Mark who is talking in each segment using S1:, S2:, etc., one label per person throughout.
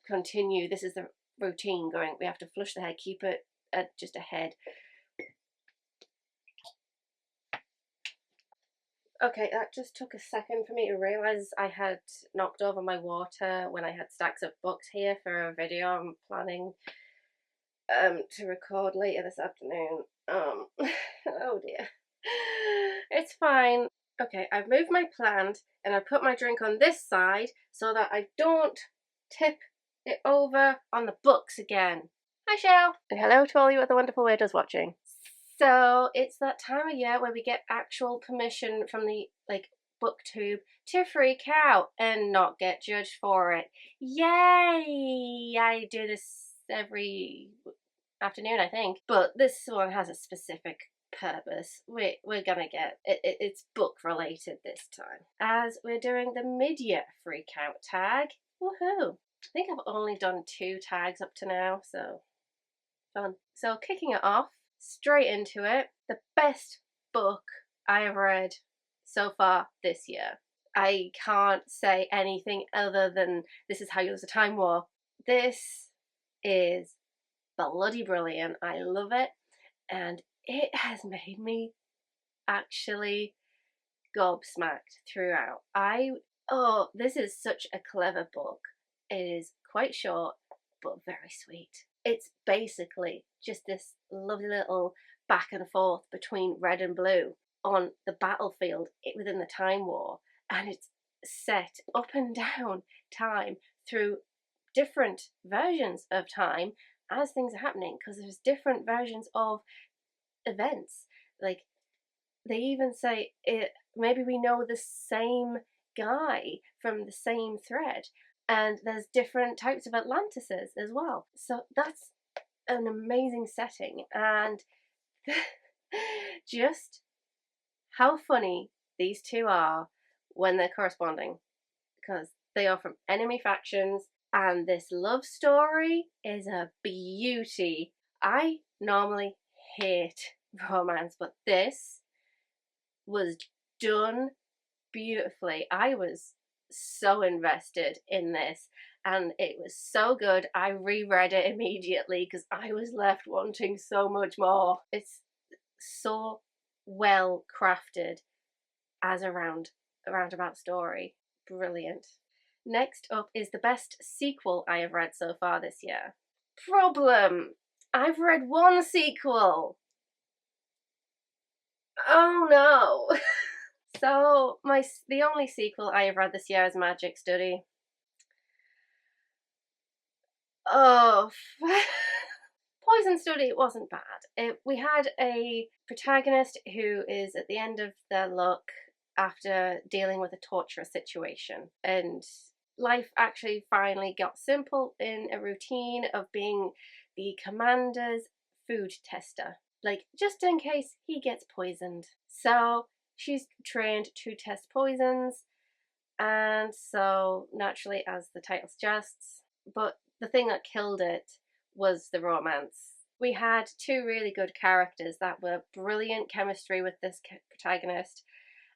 S1: continue. This is the routine going. We have to flush the hair, keep it at just a head. Okay, that just took a second for me to realise I had knocked over my water when I had stacks of books here for a video I'm planning to record later this afternoon. Oh dear. It's fine. Okay, I've moved my plant and I put my drink on this side so that I don't tip it over on the books again. Hi, Shell. And hello to all you other wonderful weirdos watching. So it's that time of year where we get actual permission from the booktube to freak out and not get judged for it. Yay! I do this every afternoon, I think, but this one has a specific purpose. We're gonna get it's book related this time, as we're doing the mid-year freak out tag. Woohoo! I think I've only done 2 tags up to now, so fun. So kicking it off straight into it, the best book I have read so far this year. I can't say anything other than this is how you lose a time war. This is bloody brilliant. I love it, and it has made me actually gobsmacked throughout. This is such a clever book. It is quite short but very sweet. It's basically just this lovely little back and forth between red and blue on the battlefield within the Time War, and it's set up and down time through different versions of time as things are happening, because there's different versions of events. Like, they even say maybe we know the same guy from the same thread, and there's different types of Atlantises as well. So that's an amazing setting, and just how funny these two are when they're corresponding, because they are from enemy factions, and this love story is a beauty. I normally hate romance, but this was done beautifully. I was so invested in this, and it was so good. I reread it immediately because I was left wanting so much more. It's so well crafted as a roundabout story. Brilliant. Next up is the best sequel I have read so far this year. Problem! I've read 1 sequel! Oh no! So, the only sequel I have read this year is Magic Study. Oh, Poison Study wasn't bad. We had a protagonist who is at the end of their luck after dealing with a torturous situation, and life actually finally got simple in a routine of being the commander's food tester, like just in case he gets poisoned. So she's trained to test poisons, and so naturally, as the title suggests, but the thing that killed it was the romance. We had 2 really good characters that were brilliant chemistry with this protagonist,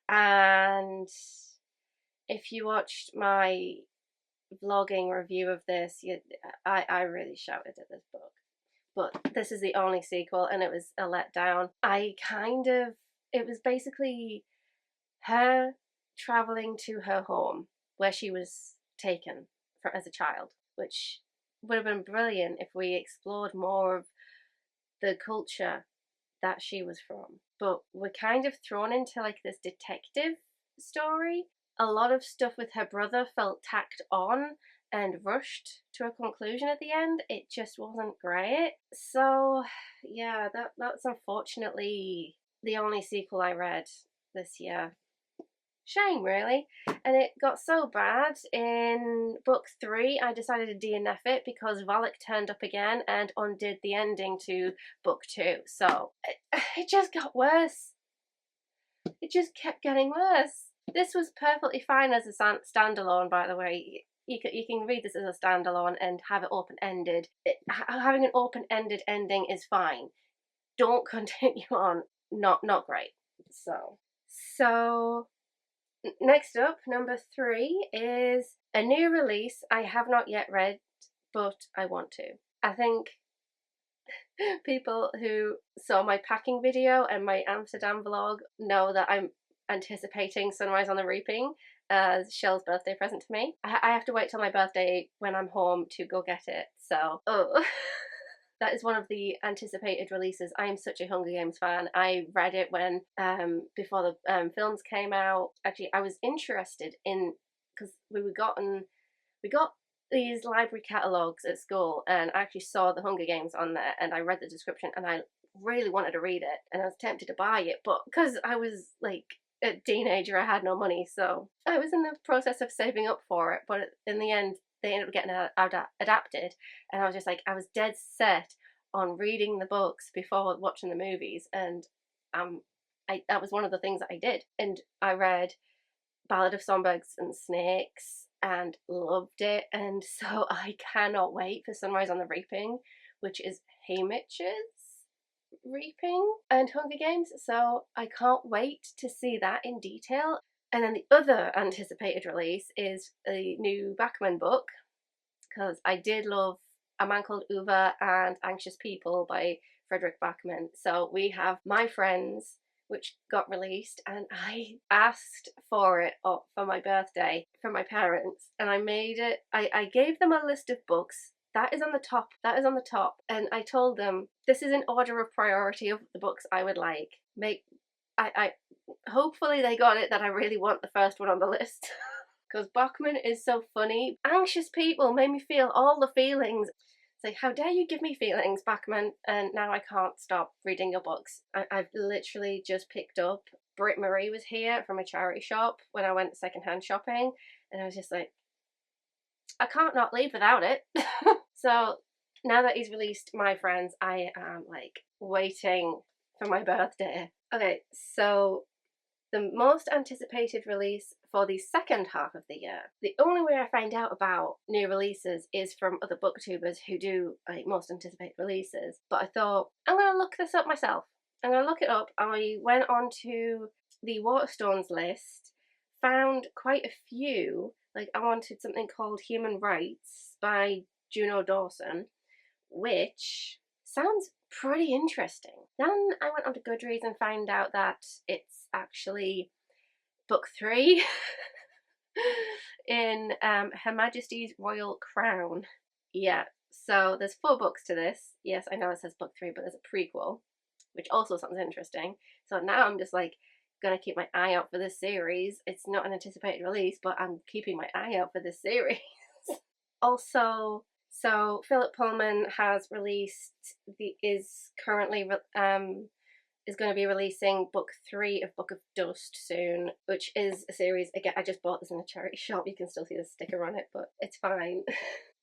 S1: and if you watched my vlogging review of this, I really shouted at this book. But this is the only sequel, and it was a letdown. It was basically her travelling to her home where she was taken as a child, which would have been brilliant if we explored more of the culture that she was from. But we're kind of thrown into like this detective story. A lot of stuff with her brother felt tacked on and rushed to a conclusion at the end. It just wasn't great. So yeah, that's unfortunately the only sequel I read this year. Shame, really. And it got so bad in book 3, I decided to DNF it because Valak turned up again and undid the ending to book 2. So it just got worse. It just kept getting worse. This was perfectly fine as a standalone, by the way. You can read this as a standalone and have it open-ended. Having an open-ended ending is fine. Don't continue on. Not great. So next up, number 3 is a new release I have not yet read but I want to. I think people who saw my packing video and my Amsterdam vlog know that I'm anticipating Sunrise on the Reaping as Shell's birthday present to me. I have to wait till my birthday when I'm home to go get it, so that is one of the anticipated releases. I am such a Hunger Games fan. I read it when before the films came out. Actually, I was interested in, because we got these library catalogues at school, and I actually saw the Hunger Games on there, and I read the description, and I really wanted to read it, and I was tempted to buy it, but because I was like a teenager, I had no money, so I was in the process of saving up for it, but in the end they ended up getting adapted, and I was just like, I was dead set on reading the books before watching the movies, and that was one of the things that I did, and I read Ballad of Songbirds and Snakes and loved it, and so I cannot wait for Sunrise on the Reaping, which is Haymitch's Reaping and Hunger Games, so I can't wait to see that in detail. And then the other anticipated release is a new Bachman book, because I did love A Man Called Uwe and Anxious People by Frederick Bachman. So we have My Friends, which got released, and I asked for it for my birthday from my parents, and I made it. I gave them a list of books. That is on the top. That is on the top. And I told them this is in order of priority of the books I would like. Hopefully they got it that I really want the first one on the list. Because Bachman is so funny. Anxious People made me feel all the feelings. It's like, how dare you give me feelings, Bachman? And now I can't stop reading your books. I've literally just picked up Britt Marie was here from a charity shop when I went secondhand shopping, and I was just like, I can't not leave without it. So now that he's released My Friends, I am like waiting for my birthday. Okay, so the most anticipated release for the second half of the year. The only way I find out about new releases is from other booktubers who do like most anticipated releases. But I thought, I'm going to look this up myself. I'm going to look it up. I went on to the Waterstones list, found quite a few. Like, I wanted something called Human Rights by Juno Dawson, which sounds pretty interesting. Then I went onto Goodreads and found out that it's actually book 3 in Her Majesty's Royal Crown. Yeah, so there's 4 books to this. Yes, I know it says book 3, but there's a prequel, which also sounds interesting. So now I'm just like gonna keep my eye out for this series. It's not an anticipated release, but I'm keeping my eye out for this series. Also, so Philip Pullman has released is going to be releasing book 3 of Book of Dust soon, which is a series. Again, I just bought this in a charity shop. You can still see the sticker on it, but it's fine.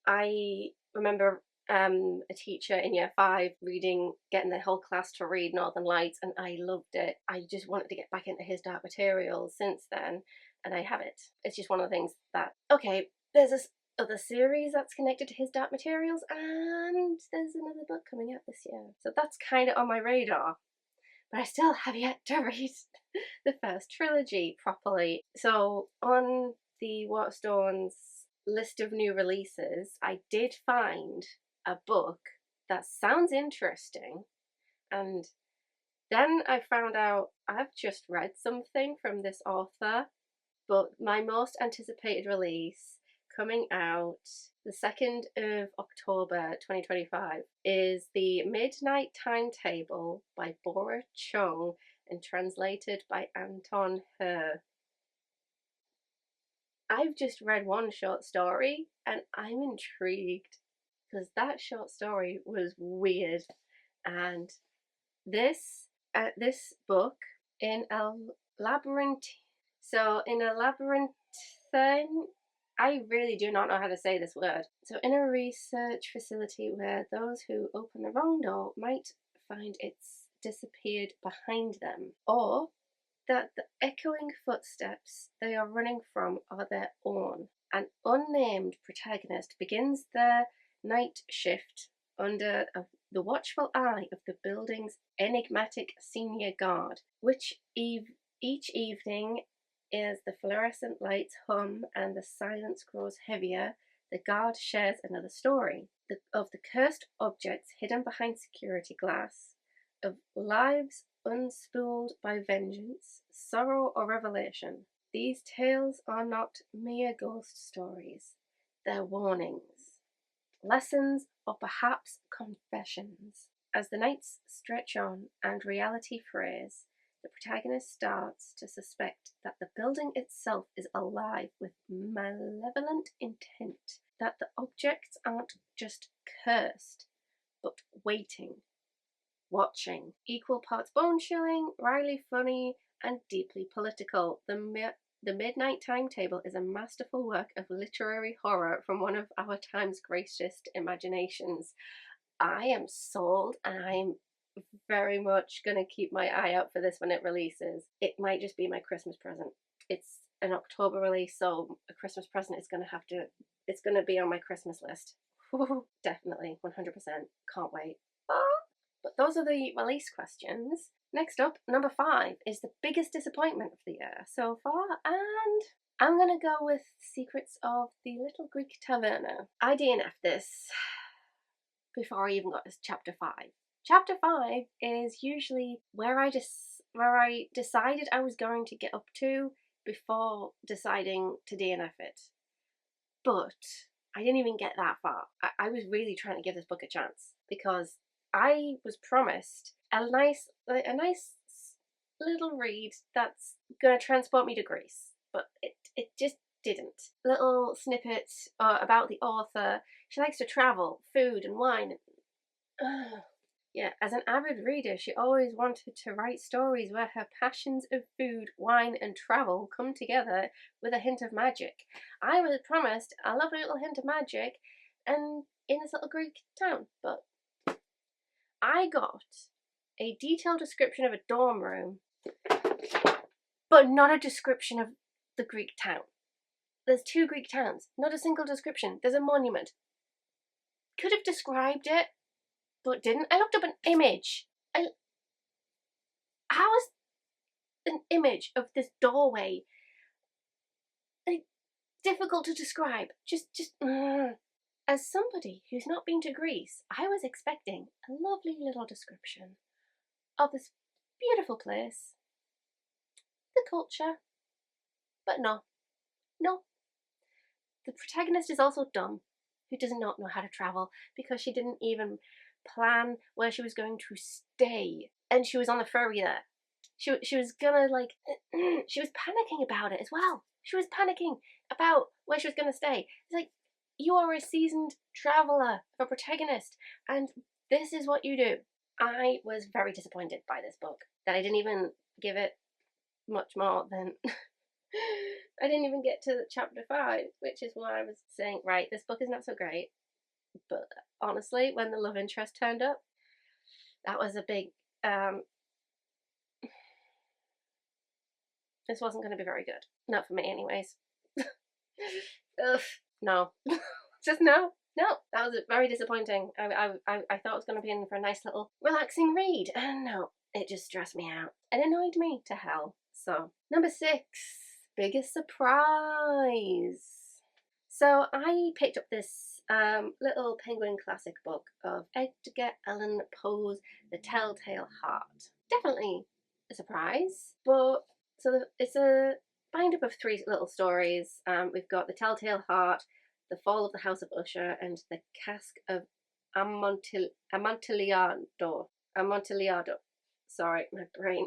S1: I remember a teacher in year 5 getting the whole class to read Northern Lights, and I loved it. I just wanted to get back into his Dark Materials since then, and I have it. It's just one of the things that, okay, there's this other series that's connected to his Dark Materials, and there's another book coming out this year. So that's kind of on my radar. But I still have yet to read the first trilogy properly. So on the Waterstones list of new releases, I did find a book that sounds interesting, and then I found out I've just read something from this author, but my most anticipated release coming out the 2nd of October 2025 is The Midnight Timetable by Bora Chung and translated by Anton Her. I've just read one short story and I'm intrigued because that short story was weird, and this book in a labyrinth. So in a labyrinthine, I really do not know how to say this word. So in a research facility where those who open the wrong door might find it's disappeared behind them, or that the echoing footsteps they are running from are their own. An unnamed protagonist begins their night shift under the watchful eye of the building's enigmatic senior guard, which each evening, as the fluorescent lights hum and the silence grows heavier, the guard shares another story of the cursed objects hidden behind security glass, of lives unspooled by vengeance, sorrow, or revelation. These tales are not mere ghost stories, they're warnings, lessons, or perhaps confessions. As the nights stretch on and reality frays, the protagonist starts to suspect that the building itself is alive with malevolent intent, that the objects aren't just cursed, but waiting, watching. Equal parts bone-chilling, wryly funny, and deeply political. The Midnight Timetable is a masterful work of literary horror from one of our time's greatest imaginations. I am sold, and I'm very much going to keep my eye out for this when it releases. It might just be my Christmas present. It's an October release, so a Christmas present is going to have to, it's going to be on my Christmas list. Definitely, 100%. Can't wait. But those are the release questions. Next up, number 5 is the biggest disappointment of the year so far, and I'm going to go with Secrets of the Little Greek Taverna. I DNF'd this before I even got to chapter 5. Chapter 5 is usually where I decided I was going to get up to before deciding to DNF it. But I didn't even get that far. I was really trying to give this book a chance because I was promised a nice little read that's going to transport me to Greece, but it just didn't. Little snippets about the author. She likes to travel, food and wine. Yeah, as an avid reader, she always wanted to write stories where her passions of food, wine and travel come together with a hint of magic. I was promised a lovely little hint of magic and in this little Greek town, but I got a detailed description of a dorm room, but not a description of the Greek town. There's 2 Greek towns, not a single description. There's a monument. Could have described it, but didn't. I looked up an image. How is an image of this doorway difficult to describe? Just. As somebody who's not been to Greece, I was expecting a lovely little description of this beautiful place, the culture, but no. The protagonist is also dumb, who does not know how to travel because she didn't even plan where she was going to stay, and she was on the ferry there. She was gonna she was panicking about it as well. She was panicking about where she was gonna stay. It's like, you are a seasoned traveller, a protagonist, and this is what you do. I was very disappointed by this book, that I didn't even give it much more than... I didn't even get to chapter 5, which is why I was saying, right, this book is not so great. But honestly, when the love interest turned up, that was a big... this wasn't going to be very good. Not for me anyways. Ugh, no. Just no. That was very disappointing. I thought it was going to be in for a nice little relaxing read, and no, it just stressed me out and annoyed me to hell. So, number 6, biggest surprise. So I picked up this little penguin classic book of Edgar Allan Poe's The Telltale Heart. Definitely a surprise, but so it's a bind-up of 3 little stories. We've got The Telltale Heart, The Fall of the House of Usher, and The Cask of Amontillado. Sorry, my brain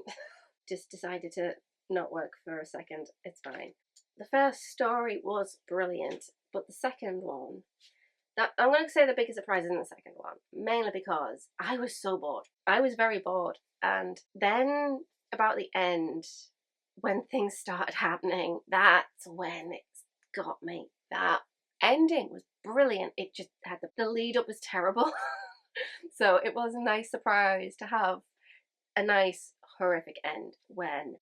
S1: just decided to not work for a second. It's fine. The first story was brilliant, but the second one, I'm going to say the biggest surprise is in the second one, mainly because I was so bored. I was very bored, and then about the end, when things started happening, that's when it got me. That ending was brilliant. It just had the lead up was terrible. So it was a nice surprise to have a nice horrific end when,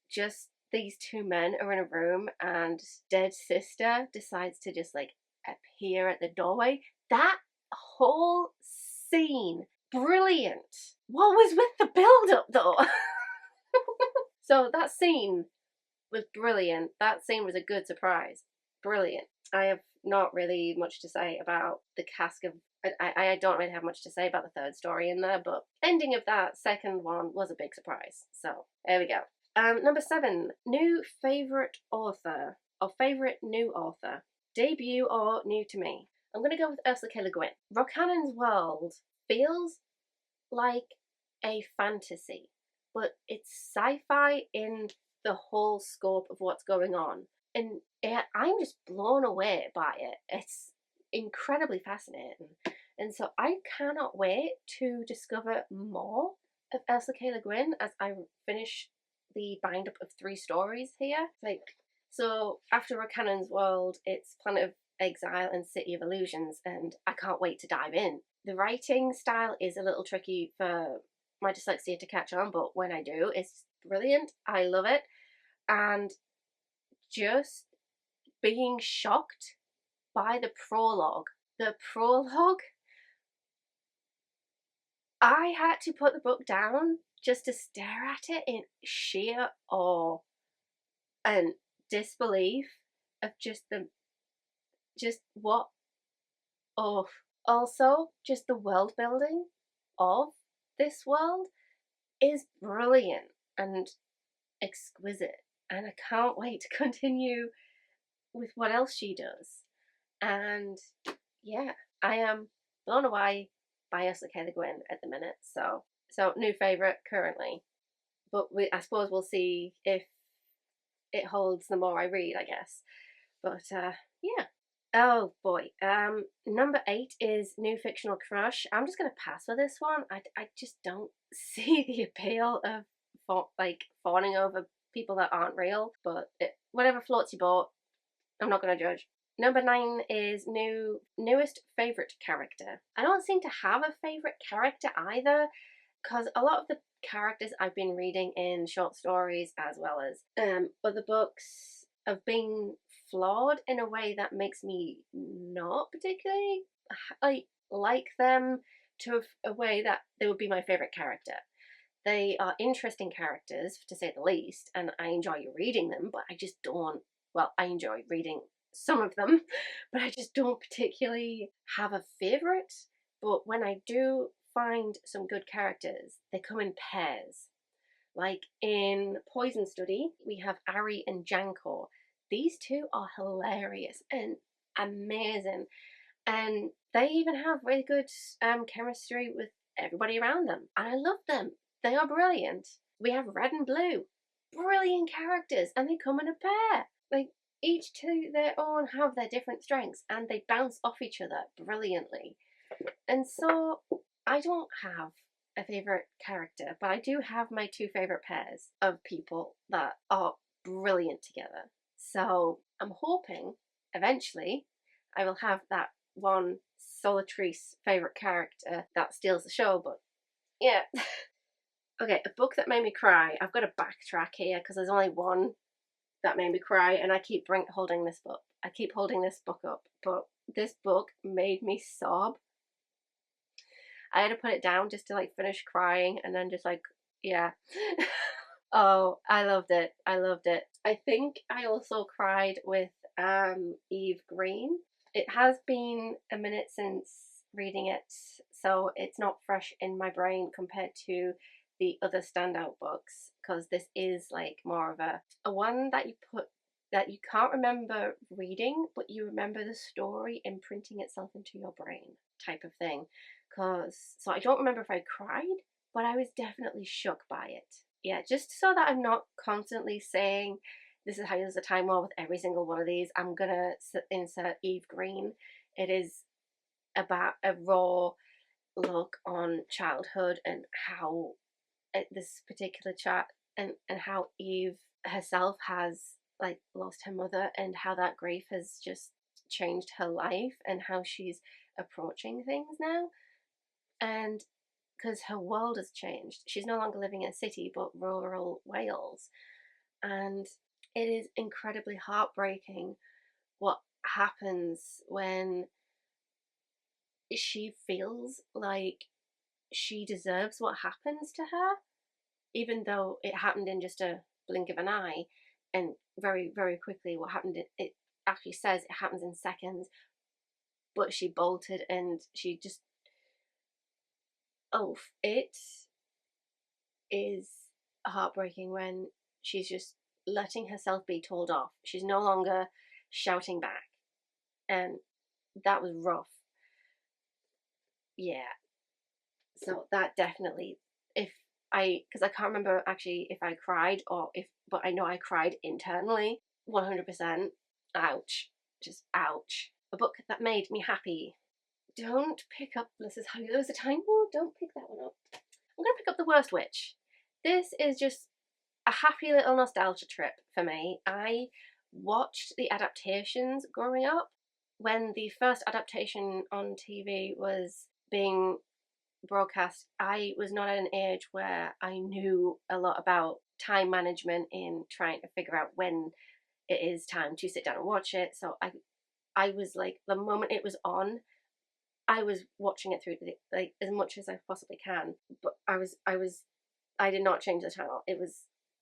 S1: just these 2 men are in a room and dead sister decides to just appear at the doorway. That whole scene, brilliant. What was with the build up though? So that scene was brilliant. That scene was a good surprise. brilliant. I have not really much to say about the cask of. I don't really have much to say about the third story in there, but ending of that second one was a big surprise. So there we go. Number 7, new favourite author or favourite new author, debut or new to me. I'm going to go with Ursula K. Le Guin. Rockannon's world feels like a fantasy, but it's sci-fi in the whole scope of what's going on. And I'm just blown away by it. It's incredibly fascinating. And so I cannot wait to discover more of Ursula K. Le Guin as I finish the bind up of 3 stories here. So after Rockannon's world, it's Planet of Exile and City of Illusions, and I can't wait to dive in. The writing style is a little tricky for my dyslexia to catch on, but when I do, it's brilliant. I love it. And just being shocked by the prologue. The prologue, I had to put the book down just to stare at it in sheer awe and disbelief of just what. Oh, also just the world building of this world is brilliant and exquisite, and I can't wait to continue with what else she does. And yeah, I am blown away by Ursula K. Le Guin at the minute. So new favourite currently, but I suppose we'll see if it holds the more I read, I guess. But yeah. Oh boy. Number 8 is new fictional crush. I'm just gonna pass for this one. I just don't see the appeal of fawning over people that aren't real. But whatever floats your boat, I'm not gonna judge. Number 9 is newest favourite character. I don't seem to have a favourite character either, because a lot of the characters I've been reading in short stories as well as other books have been flawed in a way that makes me not particularly like them to a way that they would be my favourite character. They are interesting characters, to say the least, and I enjoy reading them, but I just don't. Well, I enjoy reading some of them, but I just don't particularly have a favourite. But when I do find some good characters, they come in pairs. Like in Poison Study, we have Ari and Janko. These two are hilarious and amazing, and they even have really good chemistry with everybody around them, and I love them. They are brilliant. We have Red and Blue, brilliant characters, and they come in a pair. Like, each to their own have their different strengths, and they bounce off each other brilliantly. And so I don't have a favourite character, but I do have my 2 favourite pairs of people that are brilliant together. So I'm hoping eventually I will have that one solitary favourite character that steals the show, but yeah. Okay, a book that made me cry. I've got to backtrack here because there's only one that made me cry, and I keep holding this book. I keep holding this book up, but this book made me sob. I had to put it down just to finish crying, and then just yeah. Oh, I loved it. I loved it. I think I also cried with Eve Green. It has been a minute since reading it, so it's not fresh in my brain compared to the other standout books, because this is more of a one that you can't remember reading, but you remember the story imprinting itself into your brain type of thing. So I don't remember if I cried, but I was definitely shook by it. Yeah, just so that I'm not constantly saying this is how there's a time war with every single one of these, I'm gonna insert Eve Green. It is about a raw look on childhood and how this particular child and how Eve herself has lost her mother, and how that grief has just changed her life, and how she's approaching things now. And because her world has changed, she's no longer living in a city but rural Wales, and it is incredibly heartbreaking what happens when she feels like she deserves what happens to her, even though it happened in just a blink of an eye, and very, very quickly what happened, it actually says it happens in seconds, but she bolted and she just, oh, it is heartbreaking when she's just letting herself be told off. She's no longer shouting back, and that was rough. Yeah, so that definitely, if because I can't remember actually if I cried or if, but I know I cried internally. 100%. Ouch. Just ouch. A book that made me happy. Don't pick up This Is How You Lose a Time War. Don't pick that one up. I'm going to pick up The Worst Witch. This is just a happy little nostalgia trip for me. I watched the adaptations growing up. When the first adaptation on TV was being broadcast, I was not at an age where I knew a lot about time management in trying to figure out when it is time to sit down and watch it. So I was like, the moment it was on, I was watching it through like as much as I possibly can. But I did not change the channel.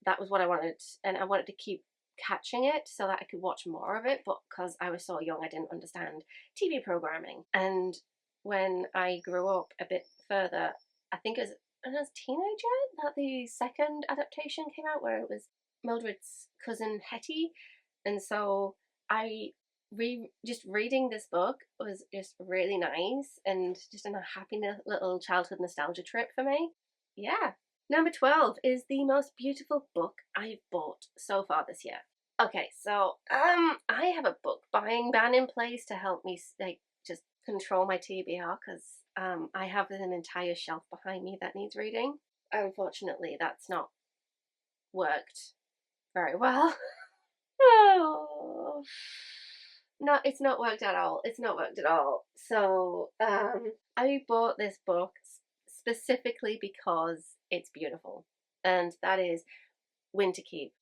S1: That was what I wanted, and I wanted to keep catching it so that I could watch more of it. But because I was so young, I didn't understand TV programming. And when I grew up a bit further, I think it was when I was a teenager that the second adaptation came out, where it was Mildred's cousin Hetty, and so I just reading this book was just really nice and just a happy little childhood nostalgia trip for me. Yeah. Number 12 is the most beautiful book I've bought so far this year. Okay, so I have a book buying ban in place to help me like just control my TBR, because I have an entire shelf behind me that needs reading. Unfortunately, that's not worked very well. Oh. No, it's not worked at all. It's not worked at all. So, I bought this book specifically because it's beautiful, and that is Winterkeep.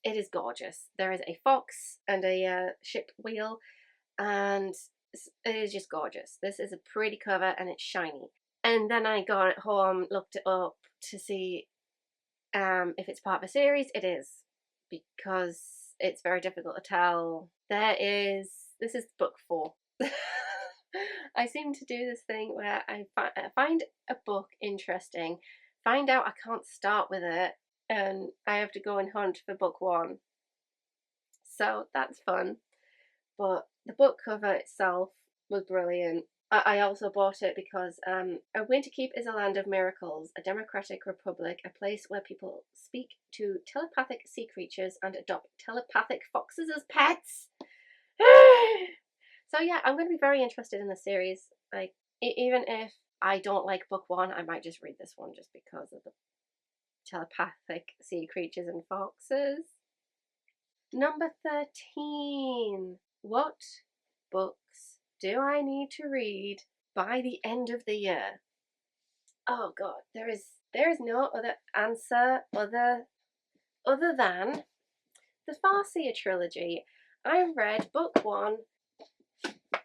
S1: It is gorgeous. There is a fox and a ship wheel, and it is just gorgeous. This is a pretty cover, and it's shiny. And then I got it home, looked it up to see if it's part of a series. It is, because it's very difficult to tell. This is book 4. I seem to do this thing where I find a book interesting, find out I can't start with it, and I have to go and hunt for book 1. So that's fun. But the book cover itself was brilliant. I also bought it because Winterkeep is a land of miracles, a democratic republic, a place where people speak to telepathic sea creatures and adopt telepathic foxes as pets. So yeah, I'm going to be very interested in the series. Like, even if I don't like book 1, I might just read this one just because of the telepathic sea creatures and foxes. Number 13. What books do I need to read by the end of the year? Oh god, there is no other answer other than the Farseer trilogy. I read book 1.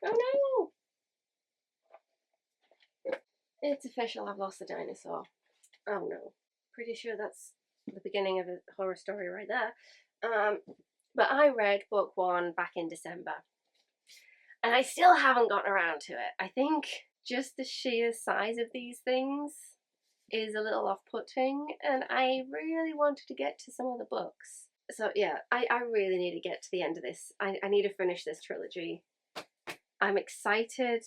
S1: Oh no! It's official, I've lost the dinosaur. Oh no. Pretty sure that's the beginning of a horror story right there. But I read book 1 back in December, and I still haven't gotten around to it. I think just the sheer size of these things is a little off-putting, and I really wanted to get to some of the books. So yeah, I really need to get to the end of this. I need to finish this trilogy. I'm excited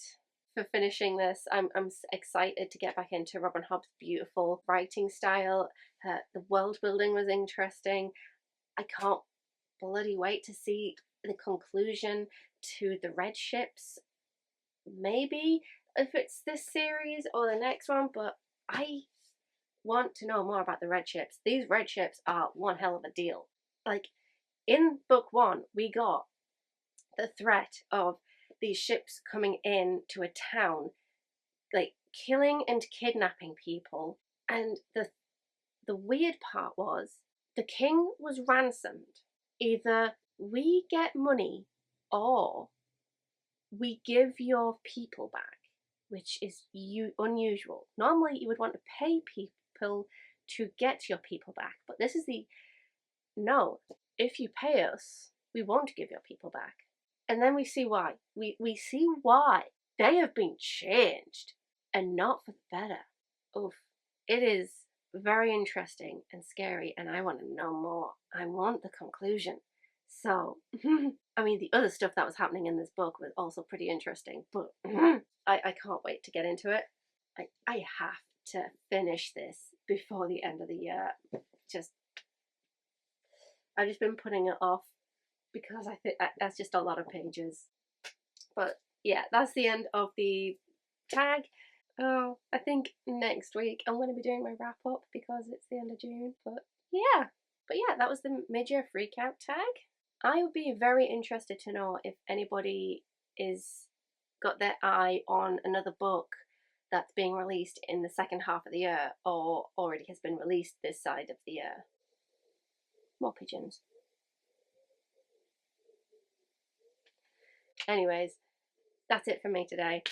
S1: for finishing this. I'm excited to get back into Robin Hobb's beautiful writing style. The world building was interesting. I can't bloody wait to see the conclusion to the red ships. Maybe if it's this series or the next one, but I want to know more about the red ships. These red ships are one hell of a deal. Like, in book 1, we got the threat of these ships coming in to a town, like killing and kidnapping people. And the weird part was the king was ransomed. Either we get money or we give your people back, which is unusual. Normally you would want to pay people to get your people back, but this is no, if you pay us, we won't give your people back. And then we see why. We see why. They have been changed, and not for the better. Oof. It is very interesting and scary, and I want to know more. I want the conclusion. So, I mean, the other stuff that was happening in this book was also pretty interesting, but I can't wait to get into it. I have to finish this before the end of the year. I've just been putting it off because I think that's just a lot of pages. But yeah, that's the end of the tag. Oh, I think next week I'm going to be doing my wrap up because it's the end of June. But yeah, that was the mid-year freakout tag. I would be very interested to know if anybody is got their eye on another book that's being released in the second half of the year or already has been released this side of the year. More pigeons. Anyways, that's it for me today.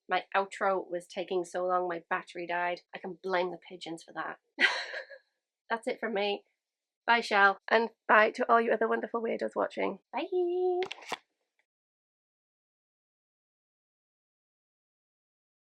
S1: My outro was taking so long, my battery died. I can blame the pigeons for that. That's it from me. Bye, Shell. And bye to all you other wonderful weirdos watching. Bye.